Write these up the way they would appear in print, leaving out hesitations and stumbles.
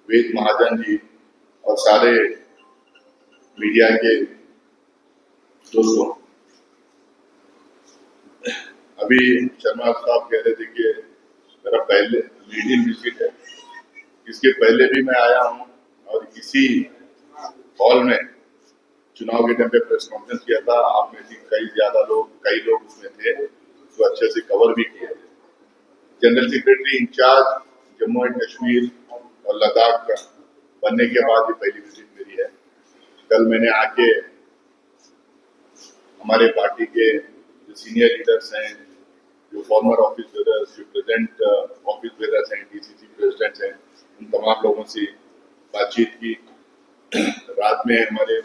वेद महाजन जी और सारे मीडिया के दोस्तों, अभी शर्मा साहब कह रहे थे कि मेरा पहले मीडियम विजिट है। इसके पहले भी मैं आया हूँ और इसी हॉल में चुनाव के टाइम पे प्रेस कॉन्फ्रेंस किया था। आप में से कई लोग उसमें थे, उसको अच्छे से कवर भी किए। General secretary in charge Jammu and Kashmir और लद्दाख का बनने के बाद ये पहली विजिट मेरी है। कल मैंने आके हमारे पार्टी के जो सीनियर लीडर्स हैं, जो फॉर्मर ऑफिस बेयरर्स, जो प्रेजेंट ऑफिस बेयरर्स हैं, डीसीसी प्रेसिडेंट्स हैं, उन तमाम लोगों से बातचीत की। रात में हमारे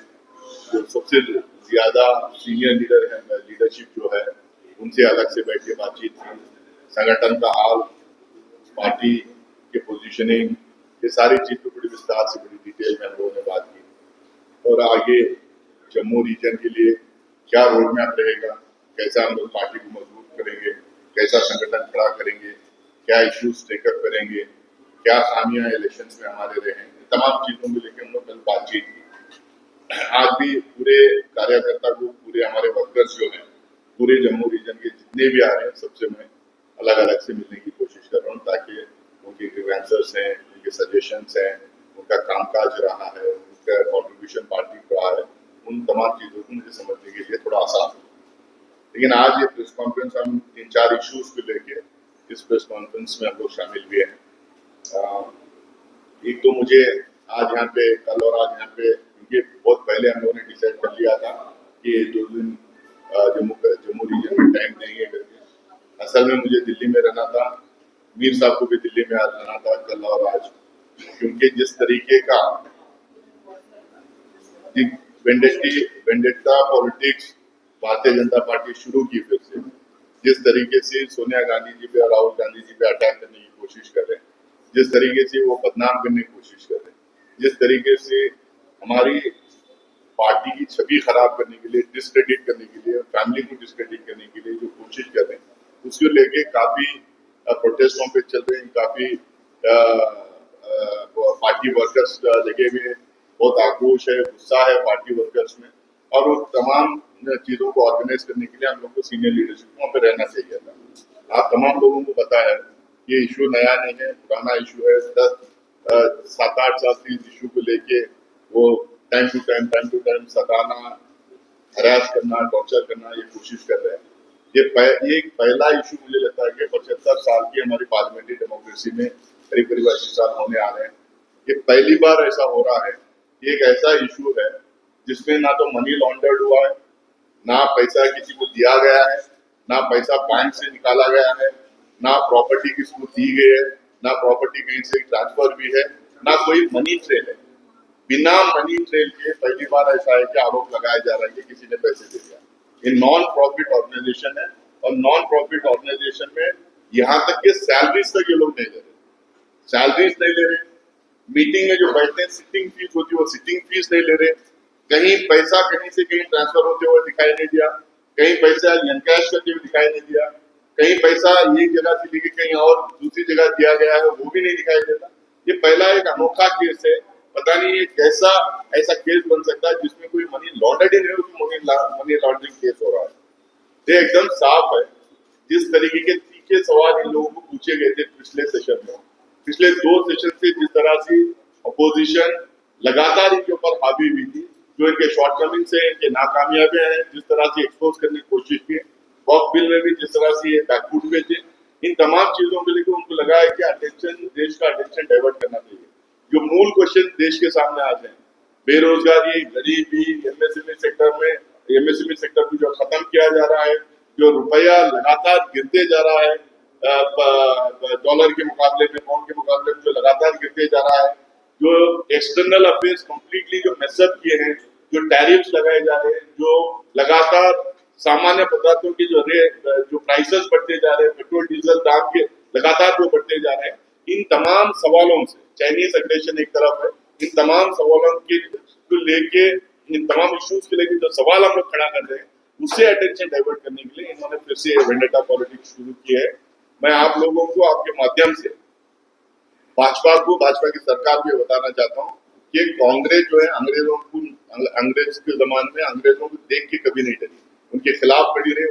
जो सबसे ज्यादा सीनियर लीडर हैं, लीडरशिप जो है, उनसे अलग से बैठ के बातचीत की। संगठन का हाल, पार्टी के पोजीशनिंग, ये सारी चीज बड़ी विस्तार से, बड़ी डिटेल में हम लोगों ने बात की। और आगे जम्मू रीजन के लिए क्या रोड मैप रहेगा, कैसा हम लोग पार्टी को मजबूत करेंगे, कैसा संगठन खड़ा करेंगे, क्या इश्यूज टेकअप करेंगे, क्या खामियां इलेक्शंस में हमारे रहे, तमाम चीजों को लेकर हम लोग कल बातचीत की। आज भी पूरे कार्यकर्ता को, पूरे हमारे वर्कर्स जो हैं, पूरे जम्मू रीजन के जितने भी आ रहे हैं, सबसे मैं अलग अलग से मिलने की कोशिश कर रहा हूँ, ताकि उनके ग्रीवेंसेस हैं, उनके सजेशंस हैं, उनका कामकाज रहा है, उनका कॉन्ट्रीब्यूशन पार्टी को रहा है, उन तमाम चीजों को मुझे समझने के लिए थोड़ा आसान हो। लेकिन आज ये प्रेस कॉन्फ्रेंस, हम 3-4 इश्यूज को लेके इस प्रेस कॉन्फ्रेंस में हम लोग शामिल भी हैं। एक तो मुझे आज यहाँ पे, कल और आज यहाँ पे, क्योंकि बहुत पहले हम लोगों ने डिसाइड कर लिया था कि 2 दिन जम्मू रीजन में टाइम देंगे करके। असल में मुझे दिल्ली में रहना था, मीर साहब को भी दिल्ली में रहना था कल और आज, क्योंकि जिस तरीके का वेंडेट्टा पॉलिटिक्स भारतीय जनता पार्टी शुरू की, फिर से जिस तरीके से सोनिया गांधी जी पे और राहुल गांधी जी पे अटैक करने की कोशिश कर रहे हैं, जिस तरीके से वो बदनाम करने की कोशिश कर रहे हैं, जिस तरीके से हमारी पार्टी की छवि खराब करने के लिए, डिस्क्रेडिट करने के लिए, फैमिली को डिस्क्रेडिट करने के लिए जो कोशिश कर रहे हैं, उसको लेके काफी प्रोटेस्टों पे चल रहे हैं। काफी पार्टी वर्कर्स लगे हुए, बहुत आक्रोश है, गुस्सा है पार्टी वर्कर्स में, और वो तमाम चीजों को ऑर्गेनाइज करने के लिए हम लोग को सीनियर लीडरशिप वहाँ पे रहना चाहिए था। आप तमाम लोगों को पता है ये इशू नया नहीं है, पुराना इशू है। 7-8 साल से इस इशू को लेके वो time to time Satana, harass करना, टॉर्चर करना, ये कोशिश कर रहे हैं। ये एक पहला इशू मुझे लगता है कि 75 साल की हमारी पार्लियामेंट्री डेमोक्रेसी में, करीब 80 साल होने आ रहे हैं, ये पहली बार ऐसा हो रहा है कि एक ऐसा इशू है जिसमें ना तो मनी लॉन्डर्ड हुआ है, ना पैसा किसी को दिया गया है, ना पैसा बैंक से निकाला गया है, ना प्रॉपर्टी किसी को दी गई है, ना प्रॉपर्टी कहीं से ट्रांसफर भी है, ना कोई मनी ट्रेल है। बिना मनी ट्रेल के पहली बार ऐसा है कि आरोप लगाया जा रहा है कि किसी ने पैसे दे दिया। ये नॉन प्रॉफिट ऑर्गेनाइजेशन है, और नॉन प्रॉफिट ऑर्गेनाइजेशन में यहाँ तक कि सैलरीज तक ये लोग नहीं ले रहे, सैलरीज नहीं ले रहे। मीटिंग में जो बैठते हैं, सिटिंग फीस होती है, वो सिटिंग फीस नहीं ले रहे। कहीं पैसा कहीं से कहीं ट्रांसफर होते हुए दिखाई नहीं दिया, कहीं पैसा एनकैश करते हुए दिखाई नहीं दिया, कहीं पैसा एक जगह से लेके कहीं और दूसरी जगह दिया गया है, वो भी नहीं दिखाई देता। ये पहला एक अनोखा केस है। पता नहीं ये कैसा ऐसा केस बन सकता है जिसमें कोई मनी लॉन्ड्रिंग है, मनी लॉन्ड्रिंग केस हो रहा है। ये एकदम साफ है। जिस तरीके के तीखे सवाल इन लोगों को पूछे गए थे पिछले सेशन में, पिछले 2 सेशन से, जिस तरह से अपोजिशन लगातार इनके ऊपर हावी हुई थी, जो इनके शॉर्टकमिंग्स है, इनके नाकामयाबियां हैं, जिस तरह से एक्सपोज करने की कोशिश की, वॉक बिल में भी जिस तरह से ये बैकफुट पे थे, इन तमाम चीजों को लेकर उनको लगा है कि अटेंशन, देश का अटेंशन डाइवर्ट करना चाहिए। जो मूल क्वेश्चन देश के सामने आ जाए, बेरोजगारी, गरीबी, एमएसएमई सेक्टर को जो खत्म किया जा रहा है, जो रुपया लगातार गिरते जा रहा है, डॉलर के मुकाबले में, पाउंड के मुकाबले में जो लगातार गिरते जा रहा है, जो एक्सटर्नल अफेयर्स कंप्लीटली जो मेसअप किए हैं, जो टैरिफ्स लगाए जा रहे हैं, जो लगातार सामान्य पदार्थों की जो प्राइसेस बढ़ते जा रहे हैं, पेट्रोल डीजल दाम के लगातार जो बढ़ते जा रहे हैं, इन तमाम सवालों से, चाइनीज एग्रेशन एक तरफ है, इन तमाम सवालों के लेके, इन तमाम इश्यूज के लेके जो सवाल हम लोग खड़ा कर रहे हैं, उससे अटेंशन डाइवर्ट करने के लिए इन्होंने फिर से वेंडेटा पॉलिटिक्स शुरू की है। मैं आप लोगों को आपके माध्यम से भाजपा को, भाजपा की सरकार को ये बताना चाहता हूँ कि कांग्रेस जो है अंग्रेज के जमाने में अंग्रेजों को देख के कभी नहीं डरी, उनके खिलाफ खड़ी रही,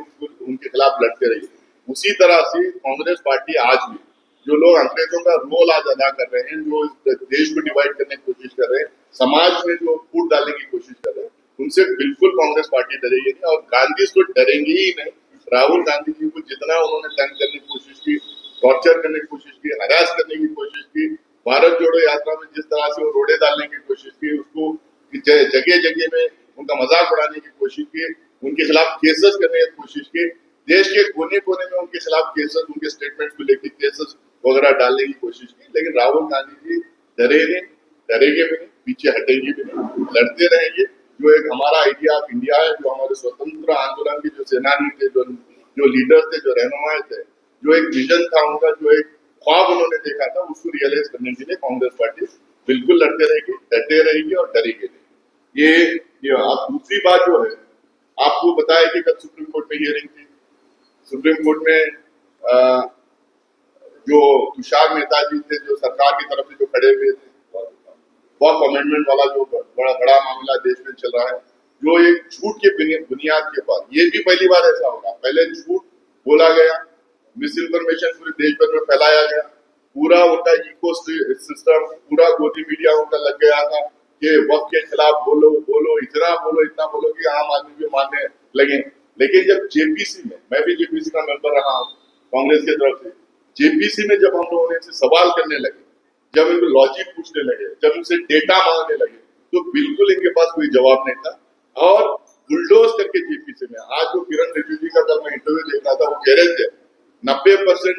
उनके खिलाफ लड़ते रही। उसी तरह से कांग्रेस पार्टी आज भी जो लोग अंग्रेजों का रोल आज अदा कर रहे हैं, जो देश को डिवाइड करने की कोशिश कर रहे हैं, समाज में जो फूट डालने की कोशिश कर रहे हैं, उनसे बिल्कुल कांग्रेस पार्टी डरेगी नहीं और गांधी को डरेंगे ही नहीं। राहुल गांधी जी को जितना उन्होंने तंग करने की कोशिश की, टॉर्चर करने की कोशिश की, हरास करने की कोशिश की, भारत जोड़ो यात्रा में जिस तरह से वो रोड़े डालने की कोशिश की, उसको जगह जगह में उनका मजाक उड़ाने की कोशिश की, उनके खिलाफ केसेस करने की कोशिश की, देश के कोने कोने में उनके खिलाफ केसेस, उनके स्टेटमेंट को लेकर केसेस वगैरह डालने की कोशिश की। लेकिन राहुल गांधी जी डरे नहीं, डरेंगे भी नहीं, पीछे हटेंगे भी नहीं, लड़ते रहेंगे। जो एक हमारा आइडिया ऑफ इंडिया है, जो हमारे स्वतंत्र आंदोलन के जो सेनानी थे, जो लीडर थे, जो रहनुमा थे, जो एक विजन था उनका, जो एक ख्वाब उन्होंने देखा था, उसको रियलाइज करने के लिए कांग्रेस पार्टी बिल्कुल लड़ते रहेगी, डटे रहेगी और डरेगी नहीं। ये आप दूसरी बात जो है, आपको बताया कि कल सुप्रीम कोर्ट में हियरिंग थी। सुप्रीम कोर्ट में जो तुषार मेहता जी थे, जो सरकार की तरफ से जो खड़े हुए थे, वक्फ अमेंडमेंट वाला जो बड़ा मामला देश में चल रहा है, जो एक झूठ के बुनियाद के बाद, ये भी पहली बार ऐसा होगा, पहले झूठ बोला गया, मिस इन्फॉर्मेशन पूरे देश भर में फैलाया गया, पूरा उनका इको सिस्टम, पूरा गोदी मीडिया उनका लग गया था कि वक्फ के खिलाफ बोलो बोलो, इतना बोलो कि आम आदमी भी मानने लगे। लेकिन जब जेपीसी में, मैं भी जेपीसी का मेंबर रहा हूँ कांग्रेस की तरफ से, जेपीसी में जब हम लोगों ने इनसे सवाल करने लगे, जब इनको लॉजिक पूछने लगे, जब इनसे डेटा मांगने लगे, तो बिल्कुल इनके पास कोई जवाब नहीं था। और बुलडोज करके जेपीसी में, आज जो किरण रिजिजू का कल मैं इंटरव्यू देख रहा था, वो कह रहे थे 90%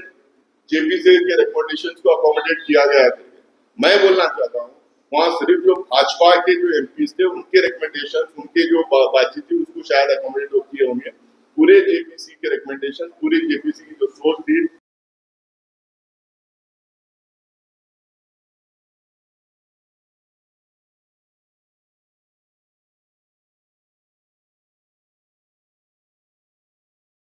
जेपीसी के रिकमेंडेशंस को अकोमोडेट किया गया था। मैं बोलना चाहता हूँ, वहां सिर्फ जो भाजपा के जो एमपी थे, उनके रिकमेंडेशन, उनके जो बातचीत थी, उसको शायद अकोमोडेट किए होंगे। पूरे जेपीसी के रिकमेंडेशन, पूरे जेपीसी की जो सोच थी,